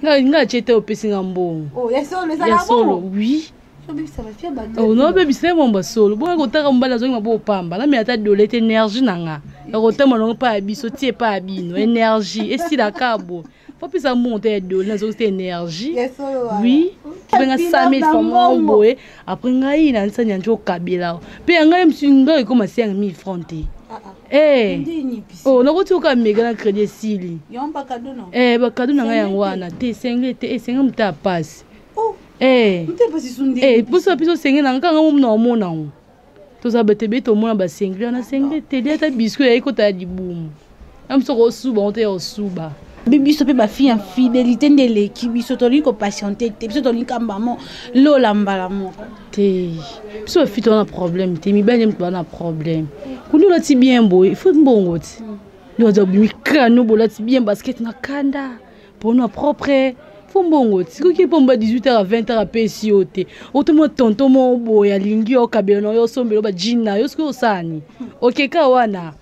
Nga chete opesi nga mbongo. Oh, ya solo, oui. Oh non, baby, c'est mon basolo. Bon, quand t'as un balazon, ma beau pamba. Là, mais t'as de l'énergie, nanga. La route, mon pas abisso, t'es pas abino, énergie. Et si la cabo, faut plus ça monter de l'énergie. Oui. Tu vas 5000 francs. Après, nga y a un seigneur au Kabila. Puis, nga y a un comme 5000 francs. Eh. Oh, na route au Kamega, crédit sili. Yon pas cadeau non. Eh, ba cadeau nanga yangwana. T'es 5 t'es 5 m'ta passe. Eh, pour ça, puis c'est un quand on n'a pas de tout ça, bête au moins, bah, c'est un single, t'es déjà biscuit et écoute à du boom. I'm so souba, on t'est au souba. Bibi sope ma fille en fidélité de l'équipe, bisotoli ko patienté, bisotoli kambamo, lola mbalamo. T'es, puis fille on a problème, t'es mi ben on a problème. Quand nous là ti bien beau, il faut bon route. Nous avons mis crâne, nous là ti bien basket na kanda, pour nous propre. Faut bon si qui pombe 18h à 20h à PCOT autrement tonton mon boya lingi o kabeno yo sombelo ba jina yo sko sani OK kawana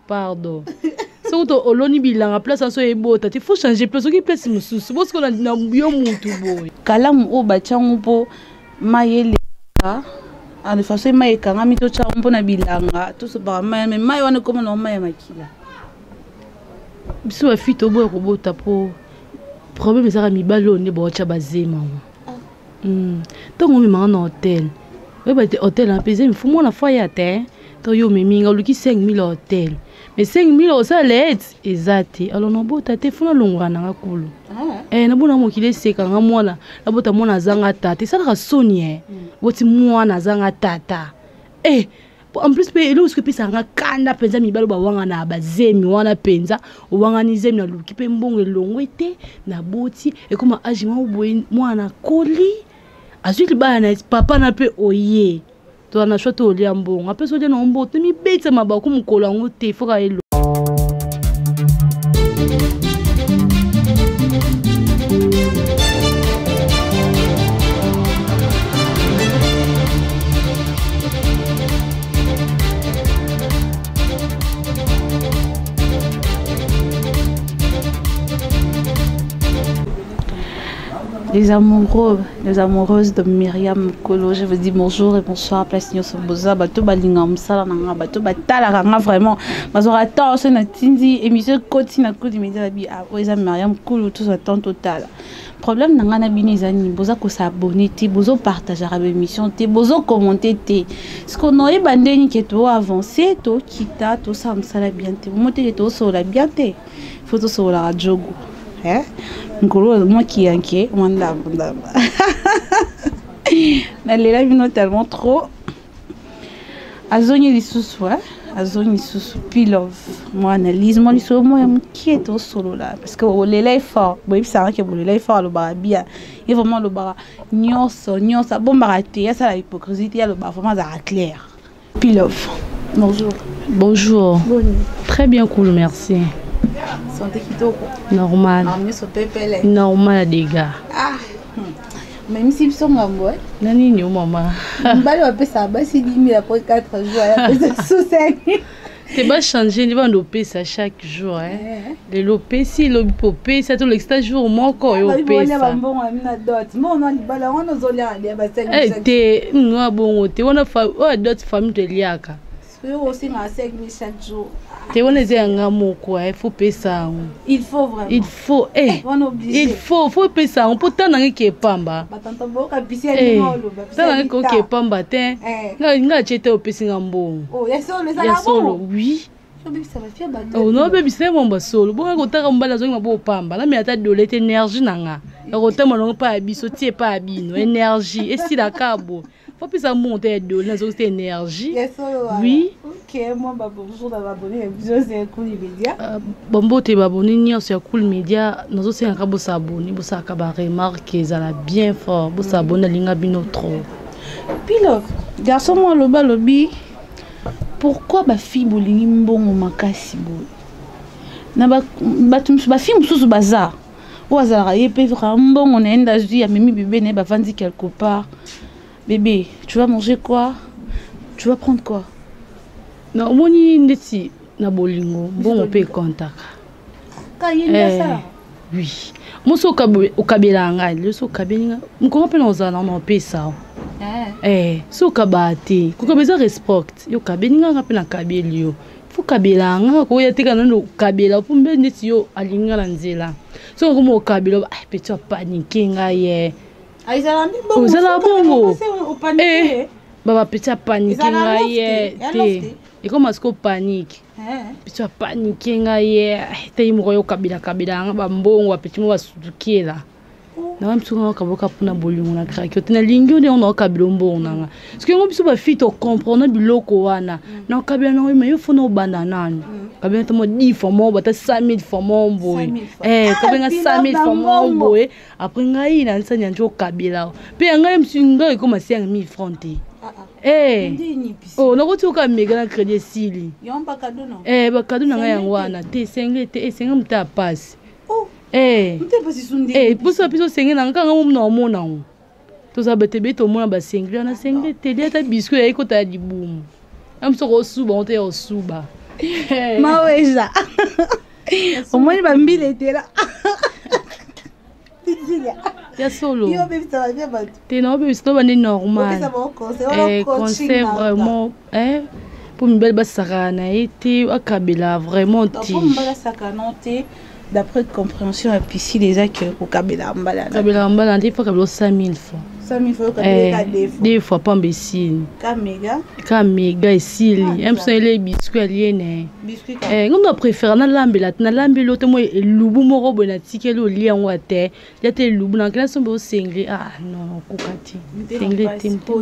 pardon so to oloni bilanga place en so ebota il faut changer place qui place mususu parce qu'on a na yo mutu boy kalamu o ba changu po mayele a de façon maye kanga mito changu po na bilanga tout ce ba maye maye wana comme no maye makila biso ba fito boy ko bota po problème c'est que mi balo ne bo cha bazema donc on me en hôtel oui bah hôtel en pesé il faut moi la fois ya te to yo me minga luki 5000 hôtel mais 5000 au ça l'aide exact alors no bota te funa longwa na ngakulu na bona mo kile seka nga mwana la bota mona zanga tata ça la sonie boti mwana zanga tata en plus pe lo sikopi sanga kanda penza mibalo ba wanga na bazemi wana penza wanga ni zemi na luki pe mbongo elongwete na boti e koma ajima uboyi mwana koli azwi ba na papa na pe oye to na shota oli ambongo apeso de no mbote mi betsa mabako mukolo ngo te foka elo. Les amoureux, les amoureuses de Myriam Kolo, je vous dis bonjour et bonsoir. Place Nyo Soboza, bato balinga msala nanga, bato batala kanga vraiment. Bazora attend, c'est na tindi émission côté na côté média bi ah oza Myriam Kolo tout ça temps total. Problème nanga na bini zani, boza ko s'abonner te, bozo partager la émission te, bozo commenter te. Ce qu'on aurait bandeni que to avancer, to kita, to ça msala bien te. Monter to so la bien te. Faut to so la radio. Ngolo moi qui inquiet wanda mais les vino tellement trop azoni lisusu azoni lisusu pilove moi analyse moi lisusu moi inquiet au solo là parce que le lait fort bon ça que le lait fort le bar bien et vraiment le bar nyonso bon baraté ça la hypocrisie il y a le bar vraiment ça clair pilove bonjour très bien cool merci. Santé kitoko. Normal. Normal les gars. Même si ils sont ngambo. Nani nyo maman. Mbalo apé ça basi 10 000 après 4 jours après sous 5. Tu vas changer, tu vas l'opé ça chaque jour Les lopé si l'opé ça tout l'extra jour moi quoi opé ça. Bon amina dot. Moi on a bala on nous olia dia ba 5. Te no bon te on a d'autres familles de liaka. Aussi na 5 000 chaque jour. Tu on est un amour quoi, il faut payer ça. Il faut vraiment. Il faut il faut payer ça. On peut t'en aller qui est pamba. Batanta boka bisi ali ngolo. T'en aller qui est pamba te. Nga chete au pesi ngambo. Oh, ya solo oui. Ça va faire bande. Oh non baby c'est mon basolo. Bon quand t'as mbala zo ngabo pamba. Là mais t'as de l'énergie nanga. Le rotem mon pas abisso, tie pas abino, énergie et si la cabo. Faut plus ça monter de l'énergie. Oui. OK, moi bonjour d'abonner c'est Cool Media. Bombo te abonner ni sur Cool Media, nous aussi un cabo s'abonner, pour ça ka remarquer ça la bien fort, pour s'abonner linga bino trop. Pilove, garçon moi lobby. Pourquoi ba fille bolingi mbongo makasi boy? Na ba fille mususu bazar. Ou azara yepe mbongo on enda zui ya mimi bébé ne ba vandi quelque part. Bébé, tu vas manger quoi? Tu vas prendre quoi? Non, moi ni ndeti na bolingo, bon on peut contact. Ka yenda ça. Oui. moso okabela ngai le so kabelinga mkongo pe nozala na pesa so kabate ko kabeza respect yo kabelinga ngape na kabeli yo fu kabela nga ko ya tika no kabela pumbe ndeti yo alinga na nzela so ko mo kabela petit panique ngai aizala mbongo ozala bongo baba petit panique ngai te iko masko panique petit panique ngai te mo yo kabela nga ba mbongo petit mo basudukela na mtsunga kaboka puna bolingo na kraki otina lingi on na kabilo mbonanga parce que ngobiso ba fit to comprendre biloko wana na kabila na yo yo fona banana kabila to mo 10 fois mo bata 5000 fois mo boy kabila 5000 fois mo boy après ngai na nsanya njo kabila pe ngai mtsunga ko masiya 1000 francs te na kuti uka mega na crédit sili yomba kaduno ba kaduna ngai yangwana te sengle te sengle mta passe puso piso senge na nkanga mo na omona ngo toza betebe to mona ba sengle na sengle te deta biscuit ya ikota ya dibumu amso ko suba onte ya suba maweza omoni ba mbile tela ya solo yo bébé ça va bien ba te no bébé c'est pas normal conseil vraiment pour une belle basarana été akabela vraiment ti pour mbala sakana te d'après compréhension à pissi les accueils au kabela mbala des fois kabela 5000 fois 5000 fois kabela des fois pas imbécile kamega esili emso ele biscuit aliene biscuit ngondo préfère na lambelo te mo elubu moko bona tikelo liango ate ya te lubu na kila sombe o sengle non kokati sengle tempo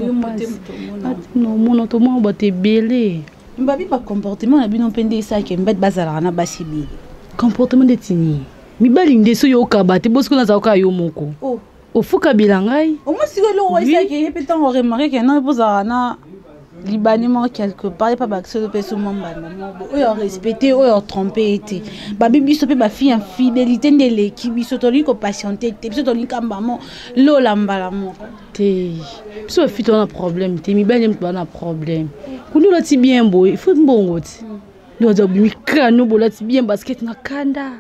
no mono to mo ba te belé mbabi ba comportement na bino pende ça ke mbet bazala na basibi comportement de tini mibali ndeso yo kabate bosko na zaoka yo moko ofuka bilangai au moins si le roi ça qui peut en remarquer que non posa na libanais quelque part pas baxo de peso mambana o yo respecter o yo tromper été babi biso pe ba fille en fidélité de l'équipe biso to li ko patienter te biso to li kamba mo lo lambala mo te biso fito na problème te mibali mto na problème kundo la ti bien boy faut mbongo ti nous avons mis crâne pour la bien basket na kanda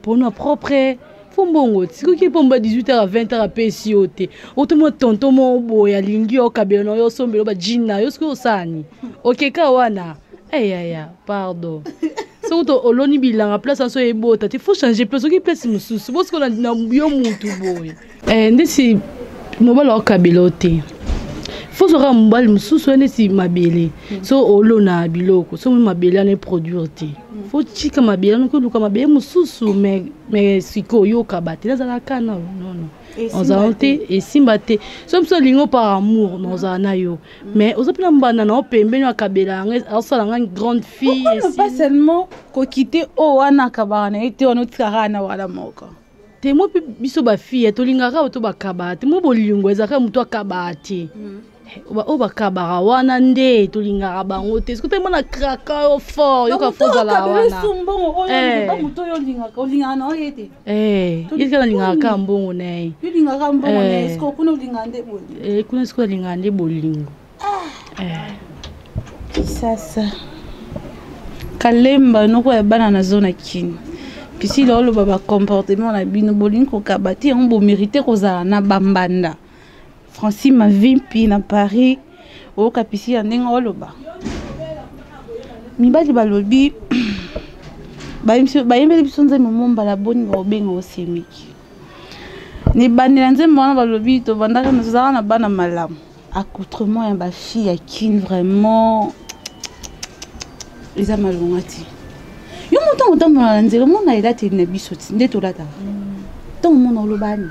pour nous propre fombongo tiko ki pomba 18h à 20h à PCOT autrement tonton mo boya lingi o kabelo yo sombelo ba jina yo sko sani OK ka wana pardon so to oloni bilanga place so ebota il faut changer place OK place mususu bosko na yo mutu boy ndisi mobala o kabelo te faut sera mbali mususu ndisi mabele so olona biloko so mabele na produire te faut chika mabele no luka mabele mususu mais siko yo kabate na zala kana non on a honte et simbate so mso lingo par amour nos ana yo mais ozopina mbana na opembe no kabela asala nga grande fille et pas seulement ko quitter o wana kabana ete ono tsarana wala moko te mo biso ba fille to lingaka to ba kabate mo bolingo ezaka muto akabate o bakabara wana nde tolingaka bango te soki temona kraka yo fort yoka fozala wana yeske nalingaka mbongo naye kuna sikoyo alingaka nde bolingo sasa kalemba noko ya bana na zona kini pisi loloba bacomportement na bino bolingo kokaba te yango bomérite kozala na bambanda Francine ma vie puis na Paris au kapisi ya ndenge oloba mibali balobi bayembeli biso nzembo mombala boni baobenga osemiki ni bandela nzembo wana balobi tobandaka nazala na bana malamu accoutrement ya bafille ya kine vraiment eza malonga ti yo motango otambola na nzela omona elateli na biso ti nde tolataka ntango omona olobani.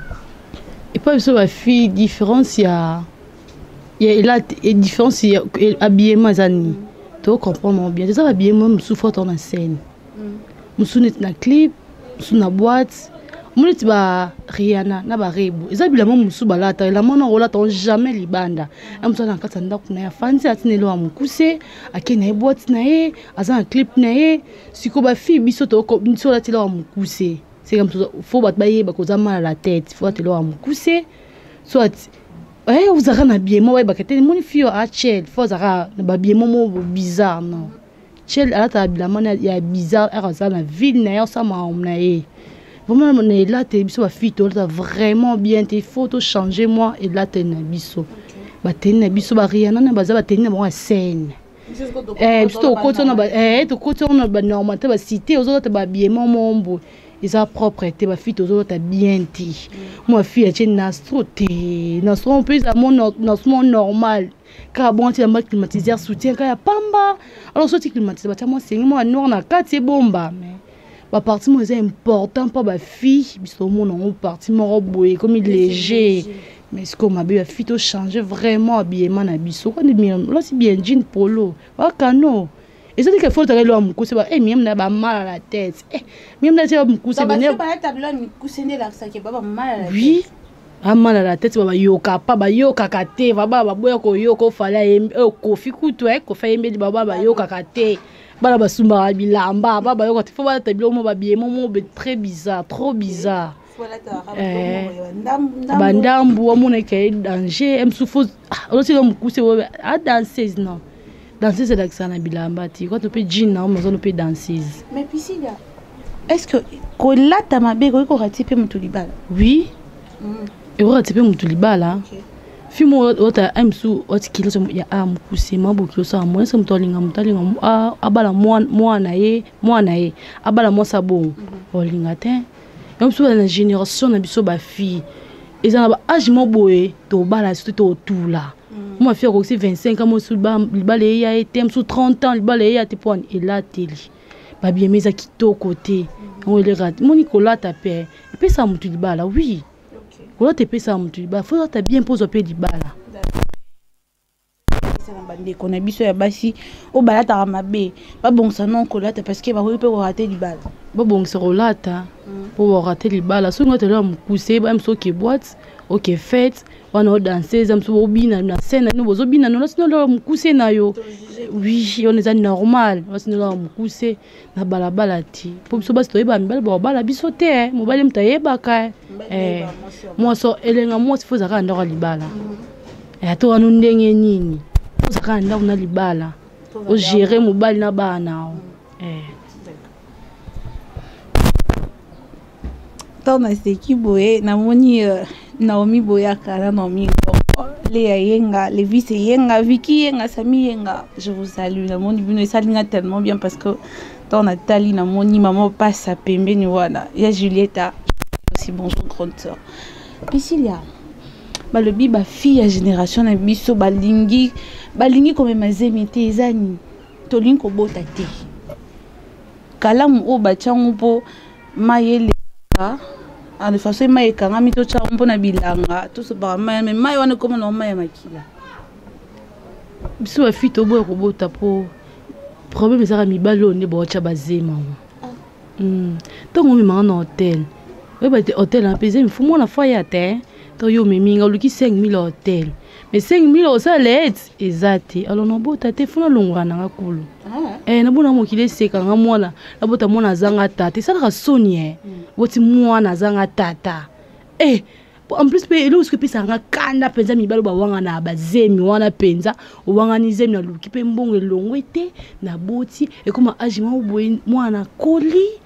Et pas sur ma fille différence il y a différence il y a habillement zani tu comprends bien déjà habillement me souffre dans la scène me sounet na clip sous na boîte mon ti ba Rihanna na ba Rebo eza bilamo musu balata la mona rola ton jamais libanda amso na kata ndako na ya fancy atinelo wa mukuse akena e boîte na ye aza un clip na ye siko ba fille biso to ko biso la tilo wa mukuse. C'est comme ça, faut pas bailler, parce qu'on a mal à la tête, faut te le coucher. Soit, vous avez un habillement, ouais, parce que mon fille a chel, faut avoir un habillement bizarre, non. Chel, elle a un habillement, il y a bizarre, elle a une ville, n'a ça m'a emmené. vraiment on est là t'es biso ba fille t'as vraiment bien t'es faut te changer moi et là t'es na biso ba t'es na biso ba rien na ba za ba t'es na bon scène biso côté on ba to côté on ba normal t'es ba cité aux autres ba bien mon ils a propreté ba fille aux autres bien ti moi fille tu nastro t'es nastro on peut à mon normal car bon tu as mal climatiseur soutien quand y a pamba alors soit climatiseur ba moi c'est moi noir na quartier bomba mais ba parti moi c'est important pas ba fille biso mon on parti mon boy comme il léger mais ce qu'on m'a bien fille to changer vraiment habillement na biso quand bien là c'est bien jean polo wa cano et ça dit qu'il faut te regarder l'homme c'est ba même na ba mal à la tête même na c'est ba c'est bien ba tableau ni cousiner là ça qui ba mal à la tête oui a mal à la tête ba yoka pa ba yoka kate ba boya ko yoko fala ko fikutu ko fa yembe ba yoka kate bala basumba bilamba baba yo quand faut ba tableau mo ba bien mo très bizarre trop bizarre bandambu wa mona ke danger em souffo on sait comme couser à danser non danser c'est l'accent na bilamba ti quand on peut jean na on peut danser mais puis si là est-ce que ko lata mabe ko ratiper mutulibala oui et ratiper mutulibala fimo ota amsu otikilo ya amkuse mabukilo sa mo nse mtolinga abala mwana ye abala mo sabo olinga te amsu na génération na biso ba fille ezana ba âge mo boye to bala surtout to tula mo fille ko 25 ans mo su libale ya etem su 30 ans libale ya te pon ela teli ba bien meza kitoko te on le rat mo Nicolas tape pe sa mutu libala oui quand tu pèses ça il faut que bien poser peu de bala c'est un bandé qu'on a biso ya basi au balata mabe pas bon ça non colata parce que ba peut rater du bal ba bon c'est rolata pour rater du bal so ngote là mukuse ba mso ke boîte OK fête wana danser za mso bina na scène no bozo bina no sino lo mukuse na yo oui on est normal sino lo mukuse na balabala ti pour biso basi to ba mbala ba bala biso te mobali mtayeba ka moi so elenga moi faut zaka ndako libala to anu ndenge nini faut zaka ndako na libala o gérer mobali na bana tona seki boye na moni Naomi Boyaka na Naomi Léa Yenga, Lévis Yenga, Vicky Yenga, Sami Yenga. Je vous salue. La moni bino salinga tellement bien parce que dans Nathalie na moni maman passe à pembe ni voilà. Il y a Julietta aussi bonjour grande sœur. Priscilla. Ba le biba fille à génération na biso balingi comme mazemi te ezani. Tolinko bota te. Kalamu o ba changu po mayele de façon mai kanga mito cha mpona bilanga tout ce par mai mais mai wana comme no mai makila biso ba fito boye ko bota po problème ça mi balone bo cha bazema tongo mi ma na hôtel we ba hôtel en pese mi fu mo na foya te to yo mi minga luki 5000 hôtel mais 5000 au salaire exact alors no bota te funa longana ngakulu na bona mo kile seka nga mwana na bota mona zanga tata ça la sonie boti mwana zanga tata en plus pe elo ce que pesa nga kanda penza mibalo ba wanga na bazemi wana penza o wanga ni zemi na luki pe mbongo longwete na boti et comme agi mwana koli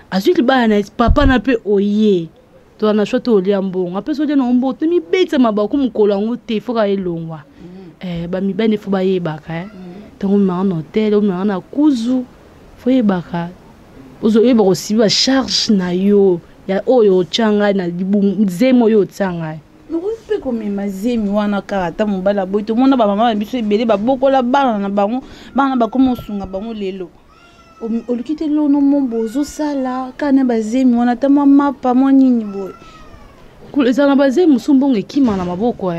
azuli ba na papa na pe oye to na shoto oli ambongo apeso je na mboto mi betsa mabako mukolo ngo te foka elongwa ba mi bane fo ba yebaka tango ma na hotel o ma na kuzu fo yebaka ozo yeba ko siba charge na yo ya oyo changa na zemo yo tsanga pe comme mazemi wana karata mobala boy to mona ba mama biso ebele ba bokola bana na bango bana ba komo sunga bango lelo olukite lo no mombozo sala kana bazemi wana ta mama pa monini boy kuleza na bazemi musumbongo ekima na maboko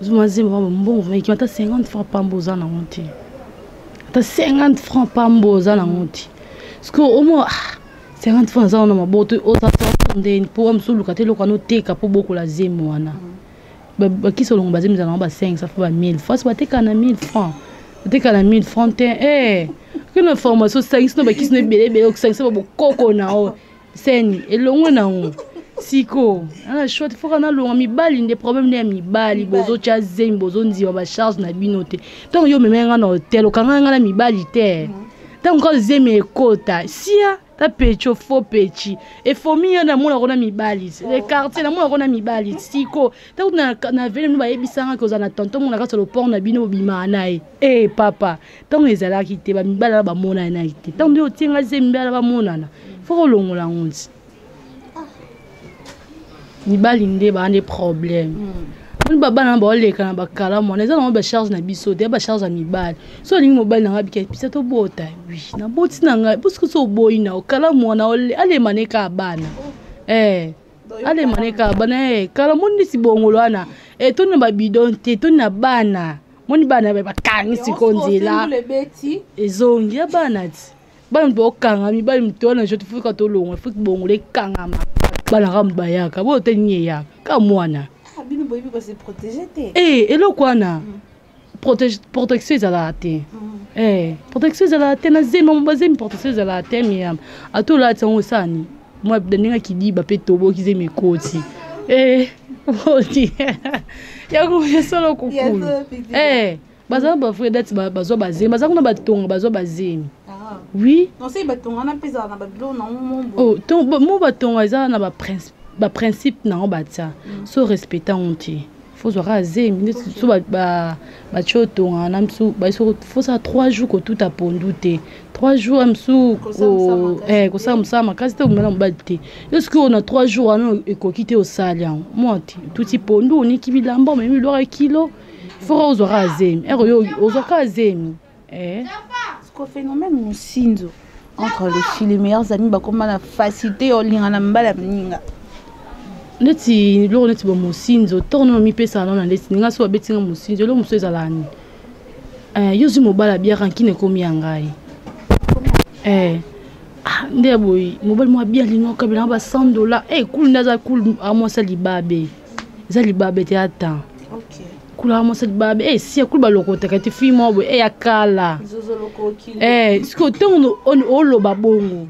zumazemi ba mbongo mais qui mata 50 francs pamboza na monti ata 50 francs pamboza na monti parce que au moins 50 francs za na maboko o ta ndeni pour msuluka te lokano teka po boko la zemi wana ba kiso longo bazemi za na ba 5 ça fait ba 1000 francs ba teka na 1000 francs teka na 1000 francs te que na formation 5 no ba kiso ne bele o 5 ba bokoko na o seni elongo na o siko ana short faut kana longa mibali des problèmes ne mibali bozo cha zemi bozo nziwa ba charge na binote donc yo memenga na hotel okanga na mibali te tant ko zemi ekota sia ta pecho faux pechi et famille na mona kona mibali les quartiers na mona kona mibali siko ta na vele no ba yebisanga ko za na tonton mona ka solo port na bino bima nae papa tant ezala kité ba mibala ba mona na kité tant de otinga zembala ba mona na faut longola ngonzi mibali nde ba ande problème baba na ba leka na bakala mona eza na ba charge na biso te ba charge na mibali so lingi mobile na ngabika pisa to bota oui na boti na ngai parce que so boy na okala mona ale maneka bana ale maneka bana kala moni si bongolo ana to na ba bidon te to na bana moni bana ba kangi sikonzela ezongi ya bana ti bana mbo kanga mibali mtona je te fuka to longo fuka bongole kanga ma bana ka mbayaka bo te nye ya ka mwana bino boyebi ko se protéger te eloko wana protection ezalaka te protection ezalaka te na zemi bazemi protection ezalaka te miyama atola ti yango osani mwa ndenge kidiba mpe toboki zemi ekoti oti yango esala kokulu bazala bafrère dati bazwa bazemi baza kuna batonga bazwa bazemi oui mo batonga eza na baprincipe nango batia so respecta onti faut zwaka azemi so batie otonga na misu faut 3 jours kotuta pondu te 3 jours misu kosala mosala makasi te komela mobali te yosoki oyo na 3 jours wana ekoki te osali yango moti tuti pondu oniki bilamba omemi biloko kilo faut ozwaka azemi oyo ozwaka azemi phénomène mosinzo entre les filles les meilleurs amis bakoma na facilité olinga na mbala mninga neti loko neti ba mosinzo tourno mipesa na neti ninga so betinga mosinzo lo muso ezalani yozi mobala biara nkine komi yangai nde boy mobali mo bien lingo kabela ba $100 cool ndaza cool amosa libabe za libabe te ata kula amosa libabe si cool ba loko takati fi mo boy yakala siko tourno olo babongo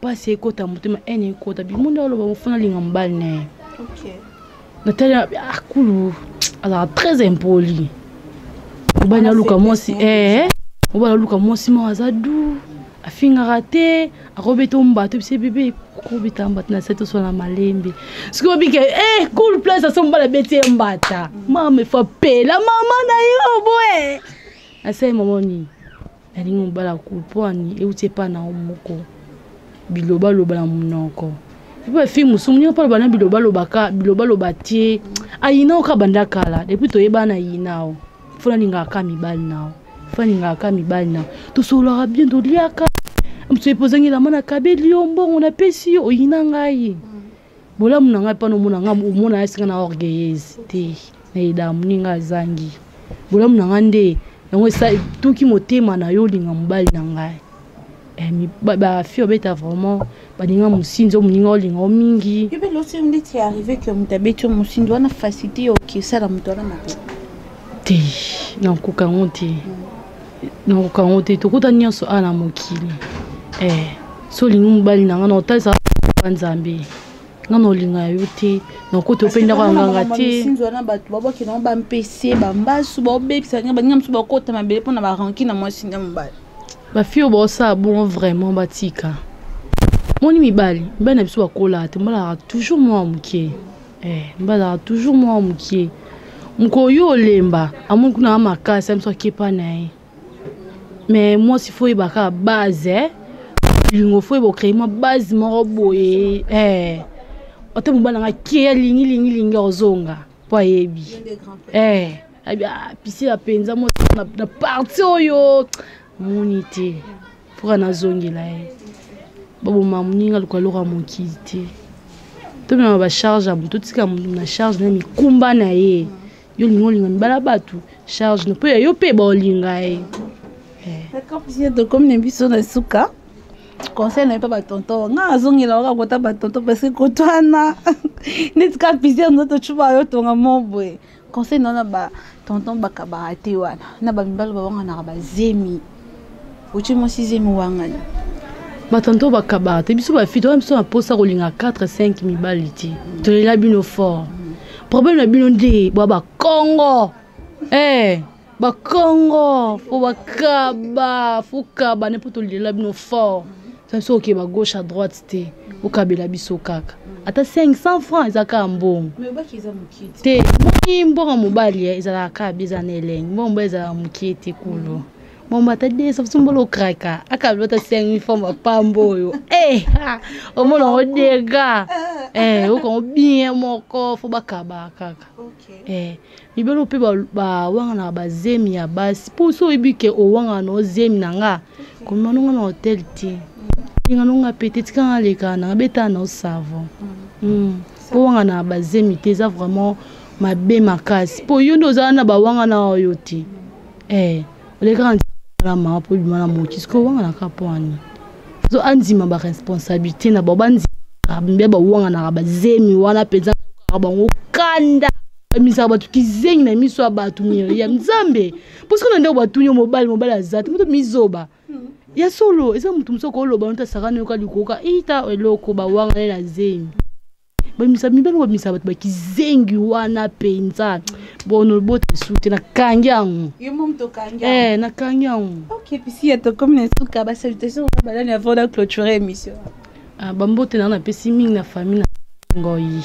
pasi ekota mutema ene ekota bimunde olo bafuna linga mbali ne Nathalie akulu ala très impoli ubanya luka mosi ubanya luka mosi mazadu afinga rate arobeto mbato bise bébé kobita mbata na seto so na malembe siko bike cool place asomba la beti mbata mama fa pela mama na yo boy asai momoni alingo bala kuponi eutie pa na omoko biloba loba na munoko ipo fi musumuni pa bana biloba loba tie ayina okabanda kala depuis to yebana yinao fona ninga ka mibali nao fona ninga ka mibali nao to solo bien to liaka mtse pozangi la mana kabeli yombo on apesi oyina ngai bola munanga pa no munanga umona asinga na orgueilleuse te na ida muninga zangi bola munanga nde yango sa tuki motema na yo linga mbali na ngai mi ba fio beta vraiment ba ninga musinzo muninga olinga mingi yebe losi mndi ti arrivé que mutabeto musinzo na facilité OK ça la mutona mabe te na kukangote na kukangote to kuta nyonso ana mokili so linga mbali na ngana otasa banzambe ngana olinga yo te na koto penda kwa nganga te musinzo na bato baboki na ba mpc ba mbasu ba obebisa nga baninga msu bakota mabele pona ba ranki na mwasi nga mbali ba fio bosa bon vraiment batika moni mibali na biso bakola te mbala toujours moi mukie mbala toujours moi mukie mko yo lemba amon kuna makasi amso kepa nae mais moi si faut ibaka base lingo faut bo créer ma base mo boye ote mbala nga kia lingi ozonga po yebi pisi la penza mo na parti oyo monité pour na zongela babo mamuninga lokaloka mokiti to na ba charge am to tika na charge na mikumba na ye yo lingolinga mbala batu charge no pe yo pe bolinga d'accord puis de comme ne biso na suka conseil na pas tonton nga zongela ka kota ba tonton parce que kotwana netika pisi ndoto chuba yo tonga mobwe conseil na ba tonton bakabate wana na ba mbalo babanga na ba zemi uchi mo sizemi wangani batanto bakabate biso ba fito biso na posa kolinga 4-5 mibali ti to lela bino fort problème na bino nde ba Congo ba Congo fo bakaba fuka ba ne poto lela bino fort Enfin, so ok, ba gauche à droite, te. Au kabela biso kaka. Ata 500 francs, ezaka mbongo. Mais ba kiza mukiti. Te, moni mbongo mobali, ezalaka biza na elenge. Mbongo ezala mukiti kulo. Mbongo ata desa, fusumbolo kraka. Akabela ata 5,000 francs bapambo yo. Omona odega. Oko bien moko, fo bakaba kaka. OK. Mibelo pe ba wanga na bazemi ya basi. Po so ebike o wanga no zemi nanga. Comme on a hôtel ti. Inga nonga petite quand les kana beta na savon. Po wanga na bazemi te za vraiment mabe makasi. Po yondo za na ba wanga na oyoti. Le grand na ma po bi na moki sko wanga na kapwani. So anzima ba responsabilité na babandi mbe ba wanga na bazemi wana penza ba ngokanda. Misa batu kizengi na miso abatu Miriam Nzambe. Parce qu'on a ndeko batunyo mobile azati muto mizoba. Ya solo eza mutu musoko oloba nta sakana yoka likoka ita eloko ba wanga na zemi. Ba misa mibelo ba misa batu bakizengi wana penza. Bono bote sute na kanyangu. Yo mom to kanyangu. Na kanyangu. OK, puis si to comme une souka ba salutation ba balani avant de clôturer émission. Bambote na pesi mingi na famille na ngoyi.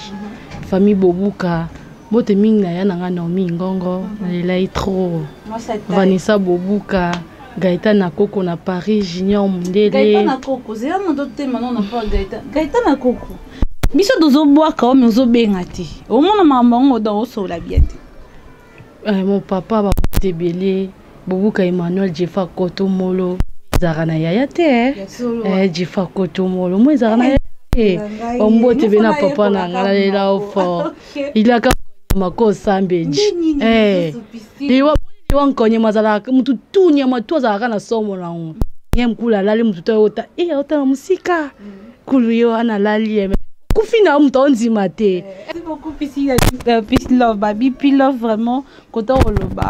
Famille Bobuka. Bote mingi na ya nanga na omi ngongo na lelai trop. Vanessa Bobuka. Gaëtan na Koko na Paris, Junior Mundele. Gaëtan na Koko, c'est un autre thème maintenant on parle Gaëtan. Gaëtan na Koko. Biso dozo bois ka o mezo bengati. Au moins maman on do so la bien. Mon papa va tebele, Bobuka Emmanuel Jefa Koto Molo. Zarana yaya te. Jefa Koto Molo. Moi zarana yaya. Ombo tebe na papa na ngala lela ofo. Il a ka mako sambeji. Liwa wankonye mazala mutu tunya matu za kana somo na ngo nyem kula lali mutu to ota ota musika kulu yo ana lali kufina mutu onzima te. C'est beaucoup peace love baby puis love vraiment koto oloba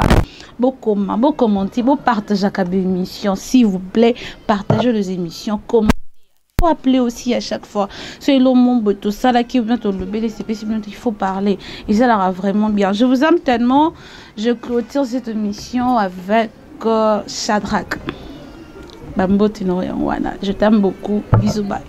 beaucoup commenter beau partager à émission s'il vous plaît, partagez les émissions, commentez. Il faut appeler aussi à chaque fois. C'est le monde tout ça là qui vient te lever les spécimens, il faut parler et ça l'aura vraiment bien. Je vous aime tellement. Je clôture cette émission avec Shadrach. Bambo Tinoyan Wana. Je t'aime beaucoup. Bisous, bye.